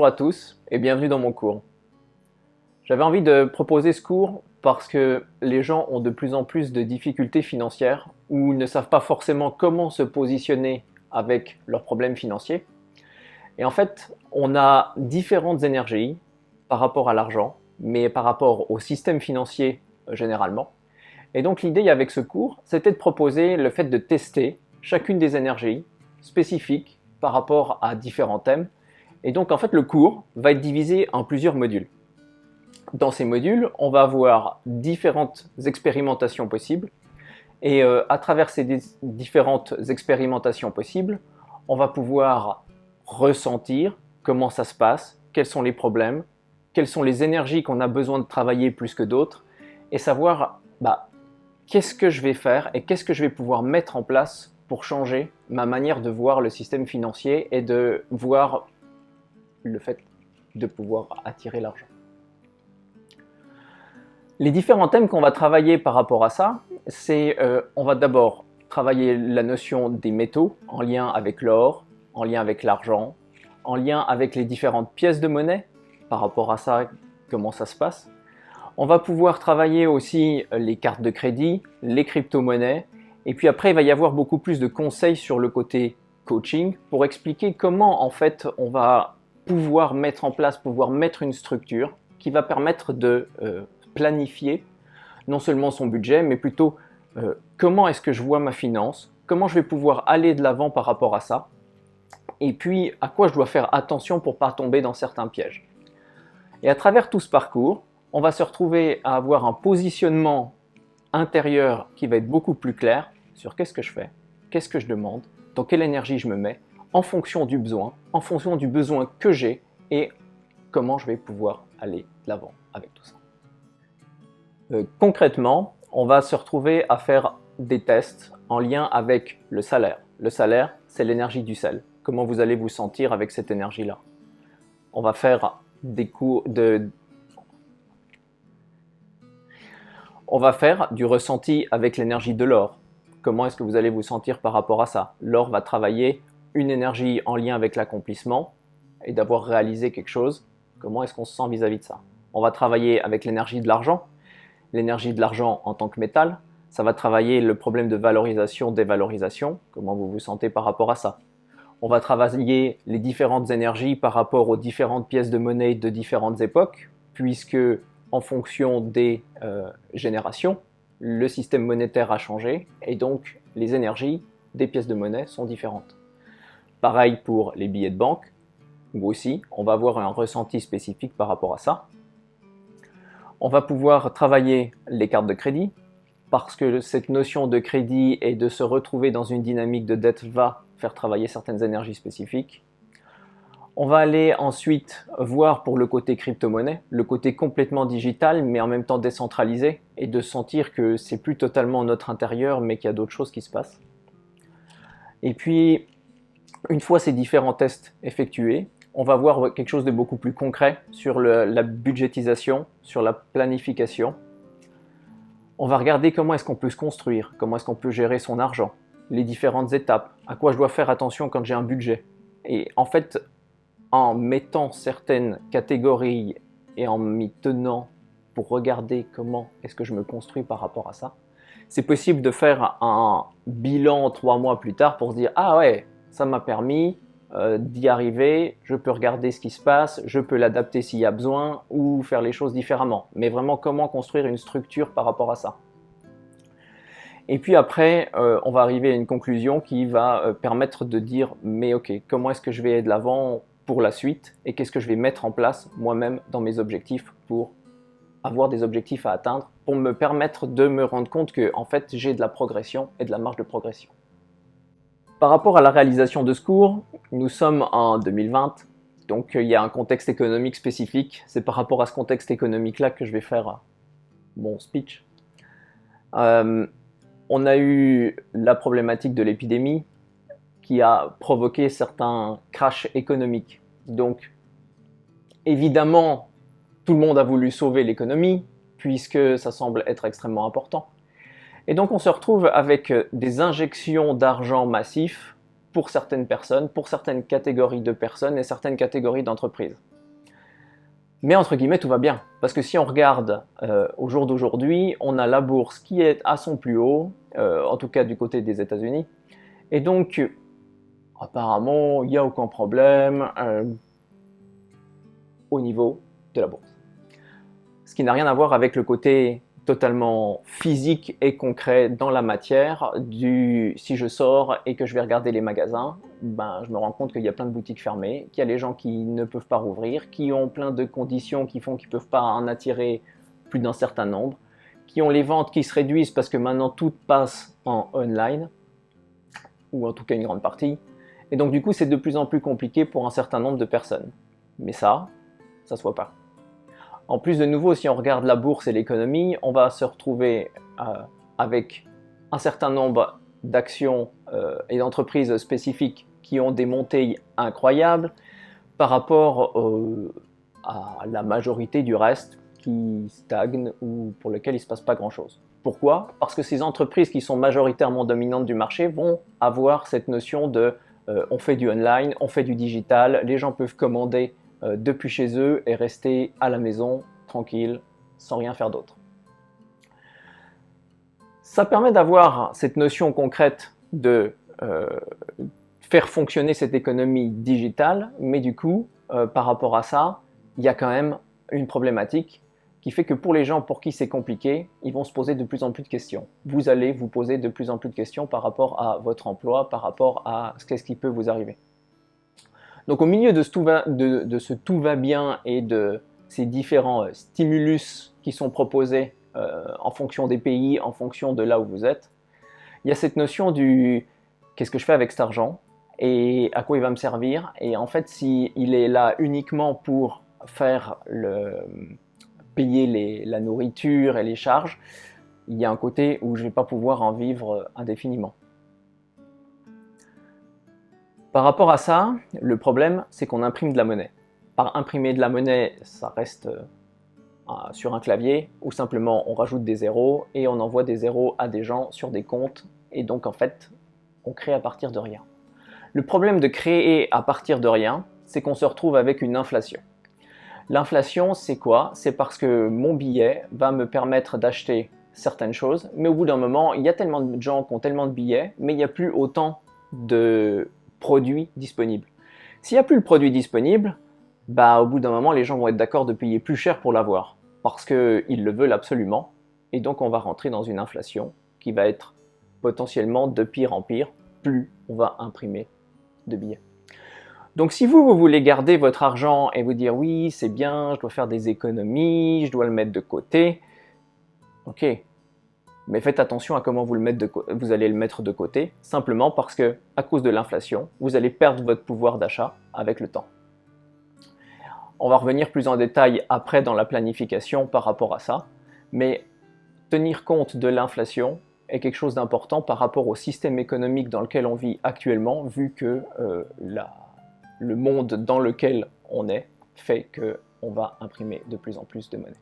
Bonjour à tous et bienvenue dans mon cours. J'avais envie de proposer ce cours parce que les gens ont de plus en plus de difficultés financières ou ne savent pas forcément comment se positionner avec leurs problèmes financiers. Et en fait, on a différentes énergies par rapport à l'argent, mais par rapport au système financier généralement. Et donc l'idée avec ce cours, c'était de proposer le fait de tester chacune des énergies spécifiques par rapport à différents thèmes. Et donc en fait le cours va être divisé en plusieurs modules. Dans ces modules, on va avoir différentes expérimentations possibles. Et à travers ces différentes expérimentations possibles, on va pouvoir ressentir comment ça se passe, quels sont les problèmes, quelles sont les énergies qu'on a besoin de travailler plus que d'autres, et savoir qu'est-ce que je vais faire et qu'est-ce que je vais pouvoir mettre en place pour changer ma manière de voir le système financier et de voir le fait de pouvoir attirer l'argent. Les différents thèmes qu'on va travailler par rapport à ça, c'est on va d'abord travailler la notion des métaux en lien avec l'or, en lien avec l'argent, en lien avec les différentes pièces de monnaie, par rapport à ça, comment ça se passe. On va pouvoir travailler aussi les cartes de crédit, les crypto-monnaies, et puis après il va y avoir beaucoup plus de conseils sur le côté coaching pour expliquer comment en fait on va pouvoir mettre en place, pouvoir mettre une structure qui va permettre de planifier non seulement son budget, mais plutôt comment est-ce que je vois ma finance, comment je vais pouvoir aller de l'avant par rapport à ça, et puis à quoi je dois faire attention pour ne pas tomber dans certains pièges. Et à travers tout ce parcours, on va se retrouver à avoir un positionnement intérieur qui va être beaucoup plus clair sur qu'est-ce que je fais, qu'est-ce que je demande, dans quelle énergie je me mets, en fonction du besoin que j'ai et comment je vais pouvoir aller de l'avant avec tout ça. Concrètement, on va se retrouver à faire des tests en lien avec le salaire. Le salaire, c'est l'énergie du sel. Comment vous allez vous sentir avec cette énergie-là? On va faire des cours On va faire du ressenti avec l'énergie de l'or. Comment est-ce que vous allez vous sentir par rapport à ça? L'or va travailler une énergie en lien avec l'accomplissement et d'avoir réalisé quelque chose. Comment est-ce qu'on se sent vis-à-vis de ça? On va travailler avec l'énergie de l'argent. L'énergie de l'argent en tant que métal, ça va travailler le problème de valorisation, dévalorisation. Comment vous vous sentez par rapport à ça? On va travailler les différentes énergies par rapport aux différentes pièces de monnaie de différentes époques, puisque en fonction des générations, le système monétaire a changé et donc les énergies des pièces de monnaie sont différentes. Pareil pour les billets de banque, où aussi on va avoir un ressenti spécifique par rapport à ça. On va pouvoir travailler les cartes de crédit, parce que cette notion de crédit et de se retrouver dans une dynamique de dette va faire travailler certaines énergies spécifiques. On va aller ensuite voir pour le côté crypto-monnaie, le côté complètement digital mais en même temps décentralisé et de sentir que c'est plus totalement notre intérieur mais qu'il y a d'autres choses qui se passent. Et puis, une fois ces différents tests effectués, on va voir quelque chose de beaucoup plus concret sur la budgétisation, sur la planification. On va regarder comment est-ce qu'on peut se construire, comment est-ce qu'on peut gérer son argent, les différentes étapes, à quoi je dois faire attention quand j'ai un budget. Et en fait, en mettant certaines catégories et en m'y tenant pour regarder comment est-ce que je me construis par rapport à ça, c'est possible de faire un bilan 3 mois plus tard pour se dire « Ah ouais, ça m'a permis d'y arriver, je peux regarder ce qui se passe, je peux l'adapter s'il y a besoin ou faire les choses différemment. » Mais vraiment, comment construire une structure par rapport à ça. Et puis après, on va arriver à une conclusion qui va permettre de dire « Mais ok, comment est-ce que je vais aller de l'avant pour la suite et qu'est-ce que je vais mettre en place moi-même dans mes objectifs pour avoir des objectifs à atteindre, pour me permettre de me rendre compte que en fait, j'ai de la progression et de la marge de progression. » Par rapport à la réalisation de ce cours, nous sommes en 2020, donc il y a un contexte économique spécifique. C'est par rapport à ce contexte économique-là que je vais faire mon speech. On a eu la problématique de l'épidémie qui a provoqué certains crashs économiques. Donc, évidemment, tout le monde a voulu sauver l'économie, puisque ça semble être extrêmement important. Et donc on se retrouve avec des injections d'argent massifs pour certaines personnes, pour certaines catégories de personnes et certaines catégories d'entreprises. Mais entre guillemets, tout va bien. Parce que si on regarde au jour d'aujourd'hui, on a la bourse qui est à son plus haut, en tout cas du côté des États-Unis. Et donc, apparemment, il n'y a aucun problème au niveau de la bourse. Ce qui n'a rien à voir avec le côté totalement physique et concret dans la matière du si je sors et que je vais regarder les magasins, ben, je me rends compte qu'il y a plein de boutiques fermées, qu'il y a les gens qui ne peuvent pas rouvrir, qui ont plein de conditions qui font qu'ils ne peuvent pas en attirer plus d'un certain nombre, qui ont les ventes qui se réduisent parce que maintenant tout passe en online, ou en tout cas une grande partie, et donc du coup c'est de plus en plus compliqué pour un certain nombre de personnes. Mais ça se voit pas. En plus, de nouveau, si on regarde la bourse et l'économie, on va se retrouver avec un certain nombre d'actions et d'entreprises spécifiques qui ont des montées incroyables par rapport à la majorité du reste qui stagne ou pour lequel il ne se passe pas grand-chose. Pourquoi? Parce que ces entreprises qui sont majoritairement dominantes du marché vont avoir cette notion de on fait du online, on fait du digital, les gens peuvent commander depuis chez eux et rester à la maison, tranquille, sans rien faire d'autre. Ça permet d'avoir cette notion concrète de faire fonctionner cette économie digitale, mais du coup, par rapport à ça, il y a quand même une problématique qui fait que pour les gens pour qui c'est compliqué, ils vont se poser de plus en plus de questions. Vous allez vous poser de plus en plus de questions par rapport à votre emploi, par rapport à ce qui peut vous arriver. Donc au milieu de ce tout va bien et de ces différents stimulus qui sont proposés en fonction des pays, en fonction de là où vous êtes, il y a cette notion du qu'est-ce que je fais avec cet argent et à quoi il va me servir. Et en fait, s'il est là uniquement pour payer la nourriture et les charges, il y a un côté où je ne vais pas pouvoir en vivre indéfiniment. Par rapport à ça, le problème, c'est qu'on imprime de la monnaie. Par imprimer de la monnaie, ça reste sur un clavier, ou simplement on rajoute des zéros et on envoie des zéros à des gens sur des comptes, et donc en fait, on crée à partir de rien. Le problème de créer à partir de rien, c'est qu'on se retrouve avec une inflation. L'inflation, c'est quoi? C'est parce que mon billet va me permettre d'acheter certaines choses, mais au bout d'un moment, il y a tellement de gens qui ont tellement de billets, mais il n'y a plus autant de produit disponible. S'il n'y a plus le produit disponible, bah, au bout d'un moment, les gens vont être d'accord de payer plus cher pour l'avoir, parce qu'ils le veulent absolument, et donc on va rentrer dans une inflation qui va être potentiellement de pire en pire, plus on va imprimer de billets. Donc si vous voulez garder votre argent et vous dire oui, c'est bien, je dois faire des économies, je dois le mettre de côté, ok, mais faites attention à comment vous allez le mettre de côté, simplement parce que, à cause de l'inflation, vous allez perdre votre pouvoir d'achat avec le temps. On va revenir plus en détail après dans la planification par rapport à ça, mais tenir compte de l'inflation est quelque chose d'important par rapport au système économique dans lequel on vit actuellement, vu que le monde dans lequel on est fait qu'on va imprimer de plus en plus de monnaie.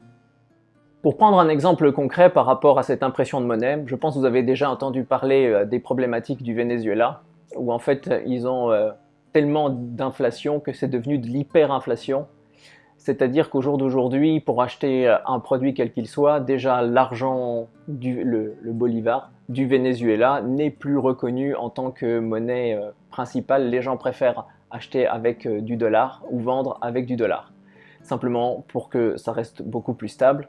Pour prendre un exemple concret par rapport à cette impression de monnaie, je pense que vous avez déjà entendu parler des problématiques du Venezuela, où en fait ils ont tellement d'inflation que c'est devenu de l'hyperinflation. C'est-à-dire qu'au jour d'aujourd'hui, pour acheter un produit quel qu'il soit, déjà l'argent, le bolivar du Venezuela n'est plus reconnu en tant que monnaie principale. Les gens préfèrent acheter avec du dollar ou vendre avec du dollar, simplement pour que ça reste beaucoup plus stable.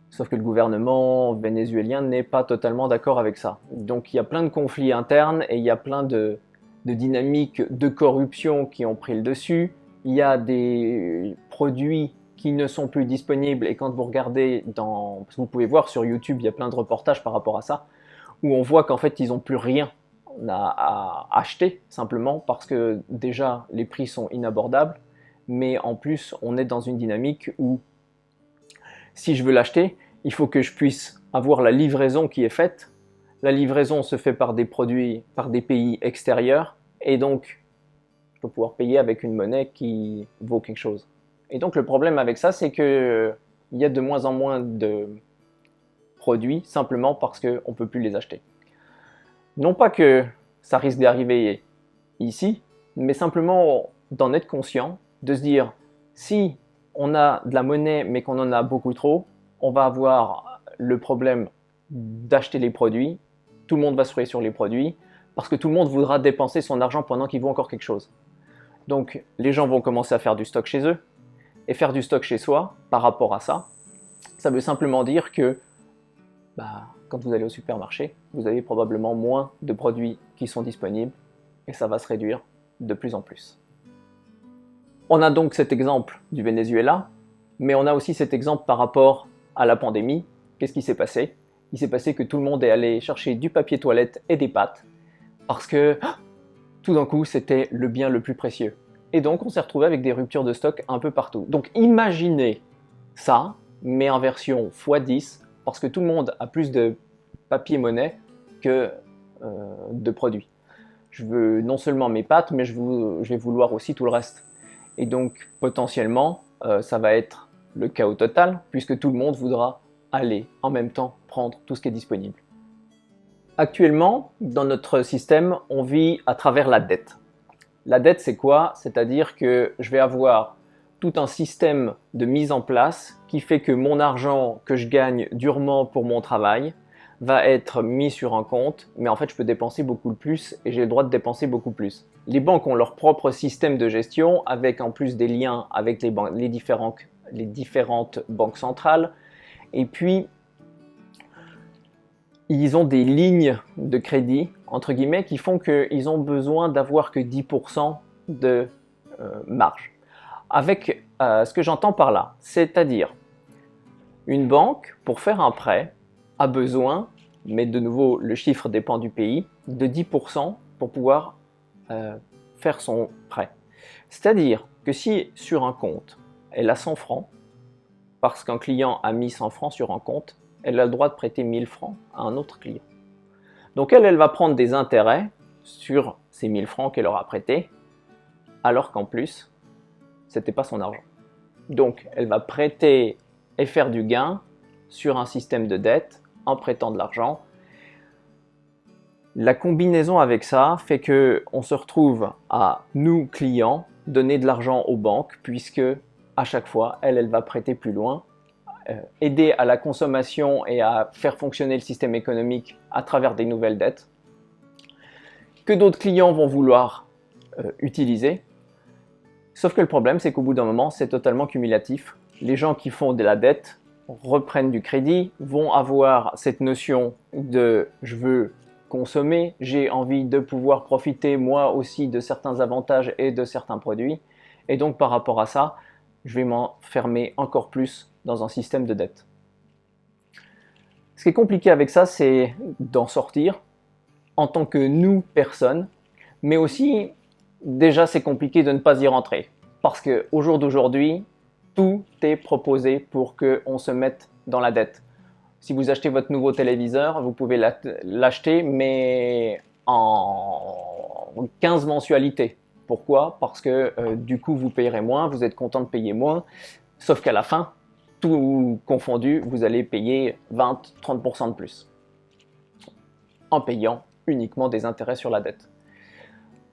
Sauf que le gouvernement vénézuélien n'est pas totalement d'accord avec ça. Donc il y a plein de conflits internes et il y a plein de dynamiques de corruption qui ont pris le dessus. Il y a des produits qui ne sont plus disponibles et quand vous regardez parce que vous pouvez voir sur YouTube, il y a plein de reportages par rapport à ça, où on voit qu'en fait ils n'ont plus rien à acheter, simplement parce que déjà les prix sont inabordables, mais en plus on est dans une dynamique où si je veux l'acheter, il faut que je puisse avoir la livraison qui est faite. La livraison se fait par des produits, par des pays extérieurs, et donc je dois pouvoir payer avec une monnaie qui vaut quelque chose. Et donc le problème avec ça, c'est qu'il y a de moins en moins de produits, simplement parce qu'on ne peut plus les acheter. Non pas que ça risque d'arriver ici, mais simplement d'en être conscient, de se dire, si on a de la monnaie mais qu'on en a beaucoup trop, on va avoir le problème d'acheter les produits, tout le monde va se ruer sur les produits, parce que tout le monde voudra dépenser son argent pendant qu'il vaut encore quelque chose. Donc les gens vont commencer à faire du stock chez eux, et faire du stock chez soi, par rapport à ça, ça veut simplement dire que quand vous allez au supermarché, vous avez probablement moins de produits qui sont disponibles, et ça va se réduire de plus en plus. On a donc cet exemple du Venezuela, mais on a aussi cet exemple par rapport à la pandémie. Qu'est-ce qui s'est passé? Il s'est passé que tout le monde est allé chercher du papier toilette et des pâtes, parce que tout d'un coup, c'était le bien le plus précieux. Et donc, on s'est retrouvé avec des ruptures de stock un peu partout. Donc, imaginez ça, mais en version x10, parce que tout le monde a plus de papier-monnaie que de produits. Je veux non seulement mes pâtes, mais je vais vouloir aussi tout le reste. Et donc, potentiellement, ça va être le chaos total, puisque tout le monde voudra aller en même temps prendre tout ce qui est disponible. Actuellement, dans notre système, on vit à travers la dette. La dette, c'est quoi? C'est-à-dire que je vais avoir tout un système de mise en place qui fait que mon argent que je gagne durement pour mon travail va être mis sur un compte, mais en fait je peux dépenser beaucoup plus et j'ai le droit de dépenser beaucoup plus. Les banques ont leur propre système de gestion avec en plus des liens avec les différentes banques centrales, et puis ils ont des lignes de crédit, entre guillemets, qui font qu'ils ont besoin d'avoir que 10% de marge. Avec ce que j'entends par là, c'est-à-dire une banque, pour faire un prêt, a besoin, mais de nouveau le chiffre dépend du pays, de 10% pour pouvoir faire son prêt. C'est-à-dire que si sur un compte, elle a 100 francs, parce qu'un client a mis 100 francs sur un compte, elle a le droit de prêter 1000 francs à un autre client. Donc elle va prendre des intérêts sur ces 1000 francs qu'elle aura prêtés, alors qu'en plus, c'était pas son argent. Donc elle va prêter et faire du gain sur un système de dette en prêtant de l'argent. La combinaison avec ça fait qu'on se retrouve à, nous clients, donner de l'argent aux banques, puisque à chaque fois, elle va prêter plus loin, aider à la consommation et à faire fonctionner le système économique à travers des nouvelles dettes, que d'autres clients vont vouloir utiliser. Sauf que le problème, c'est qu'au bout d'un moment, c'est totalement cumulatif. Les gens qui font de la dette reprennent du crédit, vont avoir cette notion de « je veux consommer, j'ai envie de pouvoir profiter moi aussi de certains avantages et de certains produits ». Et donc par rapport à ça, je vais m'enfermer encore plus dans un système de dette. Ce qui est compliqué avec ça, c'est d'en sortir en tant que nous, personne, mais aussi, déjà c'est compliqué de ne pas y rentrer. Parce qu'au jour d'aujourd'hui, tout est proposé pour qu'on se mette dans la dette. Si vous achetez votre nouveau téléviseur, vous pouvez l'acheter, mais en 15 mensualités. Pourquoi? Parce que du coup, vous payerez moins, vous êtes content de payer moins, sauf qu'à la fin, tout confondu, vous allez payer 20-30% de plus, en payant uniquement des intérêts sur la dette.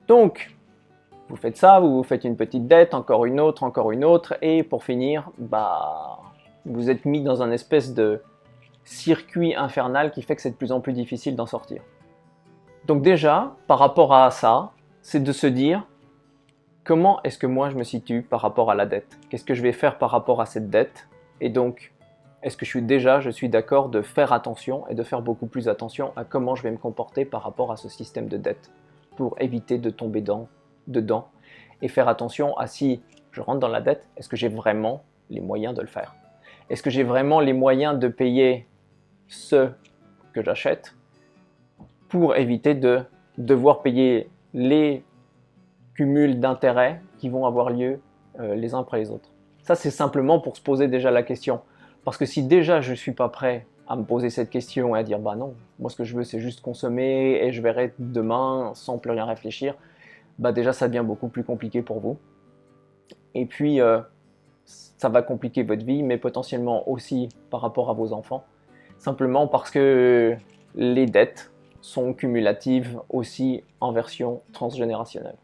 Donc, vous faites ça, vous faites une petite dette, encore une autre, et pour finir, vous êtes mis dans un espèce de circuit infernal qui fait que c'est de plus en plus difficile d'en sortir. Donc déjà, par rapport à ça, c'est de se dire, comment est-ce que moi je me situe par rapport à la dette? Qu'est-ce que je vais faire par rapport à cette dette? Et donc, est-ce que je suis d'accord de faire attention et de faire beaucoup plus attention à comment je vais me comporter par rapport à ce système de dette pour éviter de tomber dedans et faire attention à si je rentre dans la dette, est-ce que j'ai vraiment les moyens de le faire? Est-ce que j'ai vraiment les moyens de payer ce que j'achète pour éviter de devoir payer les cumuls d'intérêts qui vont avoir lieu les uns après les autres? Ça, c'est simplement pour se poser déjà la question. Parce que si déjà je ne suis pas prêt à me poser cette question et à dire bah non, moi ce que je veux c'est juste consommer et je verrai demain sans plus rien réfléchir, déjà ça devient beaucoup plus compliqué pour vous. Et puis ça va compliquer votre vie, mais potentiellement aussi par rapport à vos enfants. Simplement parce que les dettes sont cumulatives aussi en version transgénérationnelle.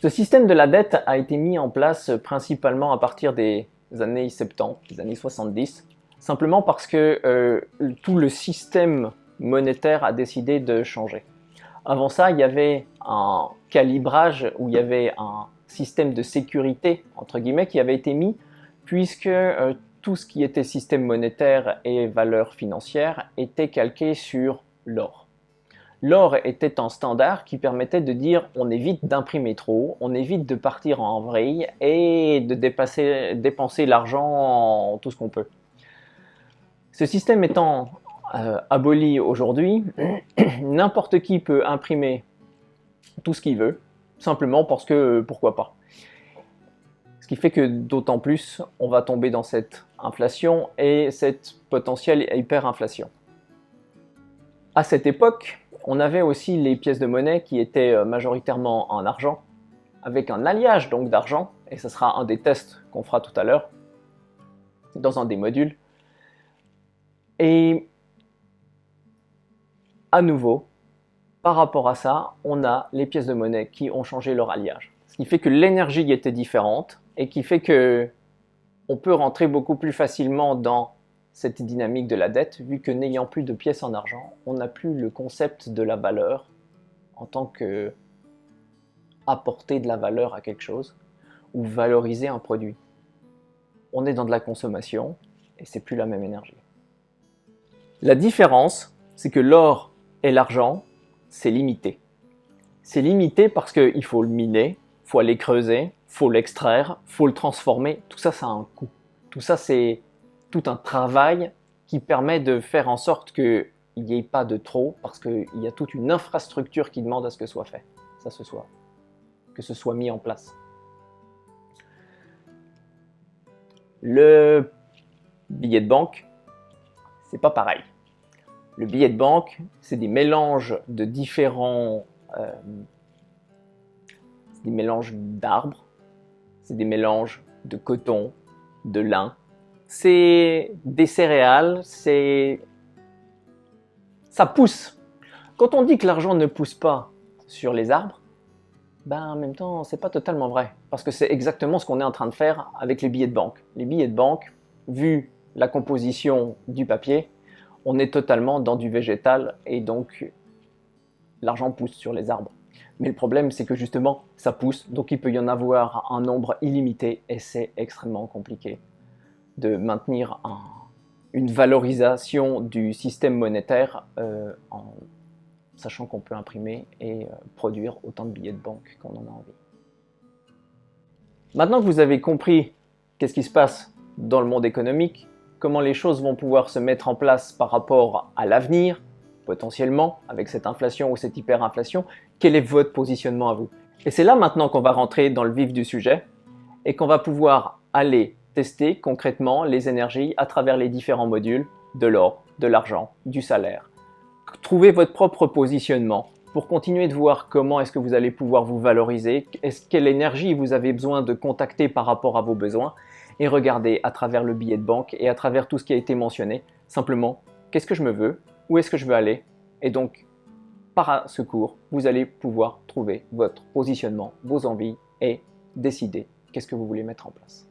Ce système de la dette a été mis en place principalement à partir des années 70, des années 70, simplement parce que tout le système monétaire a décidé de changer. Avant ça, il y avait un calibrage où il y avait un système de sécurité, entre guillemets, qui avait été mis, puisque tout ce qui était système monétaire et valeurs financières était calqué sur l'or. L'or était un standard qui permettait de dire on évite d'imprimer trop, on évite de partir en vrille et de dépenser l'argent tout ce qu'on peut. Ce système étant aboli aujourd'hui, n'importe qui peut imprimer tout ce qu'il veut, simplement parce que pourquoi pas. Ce qui fait que d'autant plus on va tomber dans cette inflation et cette potentielle hyperinflation. À cette époque, on avait aussi les pièces de monnaie qui étaient majoritairement en argent, avec un alliage donc d'argent, et ce sera un des tests qu'on fera tout à l'heure, dans un des modules. Et à nouveau, par rapport à ça, on a les pièces de monnaie qui ont changé leur alliage. Ce qui fait que l'énergie était différente, et qui fait que on peut rentrer beaucoup plus facilement dans cette dynamique de la dette, vu que n'ayant plus de pièces en argent, on n'a plus le concept de la valeur en tant que apporter de la valeur à quelque chose ou valoriser un produit. On est dans de la consommation et c'est plus la même énergie. La différence, c'est que l'or et l'argent, c'est limité. C'est limité parce qu'il faut le miner, il faut aller creuser, il faut l'extraire, il faut le transformer. Tout ça, ça a un coût. Tout ça, c'est tout un travail qui permet de faire en sorte qu'il n'y ait pas de trop, parce qu'il y a toute une infrastructure qui demande à ce que soit fait, que ce soit mis en place. Le billet de banque, c'est pas pareil. Le billet de banque, c'est des mélanges de différents, des mélanges d'arbres, c'est des mélanges de coton, de lin. C'est des céréales, ça pousse. Quand on dit que l'argent ne pousse pas sur les arbres, ben en même temps, c'est pas totalement vrai. Parce que c'est exactement ce qu'on est en train de faire avec les billets de banque. Les billets de banque, vu la composition du papier, on est totalement dans du végétal et donc l'argent pousse sur les arbres. Mais le problème, c'est que justement, ça pousse, donc il peut y en avoir un nombre illimité et c'est extrêmement compliqué de maintenir une valorisation du système monétaire en sachant qu'on peut imprimer et produire autant de billets de banque qu'on en a envie. Maintenant que vous avez compris qu'est-ce qui se passe dans le monde économique, comment les choses vont pouvoir se mettre en place par rapport à l'avenir, potentiellement, avec cette inflation ou cette hyperinflation, quel est votre positionnement à vous? Et c'est là maintenant qu'on va rentrer dans le vif du sujet et qu'on va pouvoir aller tester concrètement les énergies à travers les différents modules de l'or, de l'argent, du salaire. Trouvez votre propre positionnement pour continuer de voir comment est-ce que vous allez pouvoir vous valoriser, quelle énergie vous avez besoin de contacter par rapport à vos besoins et regardez à travers le billet de banque et à travers tout ce qui a été mentionné, simplement qu'est-ce que je me veux, où est-ce que je veux aller et donc par ce cours, vous allez pouvoir trouver votre positionnement, vos envies et décider qu'est-ce que vous voulez mettre en place.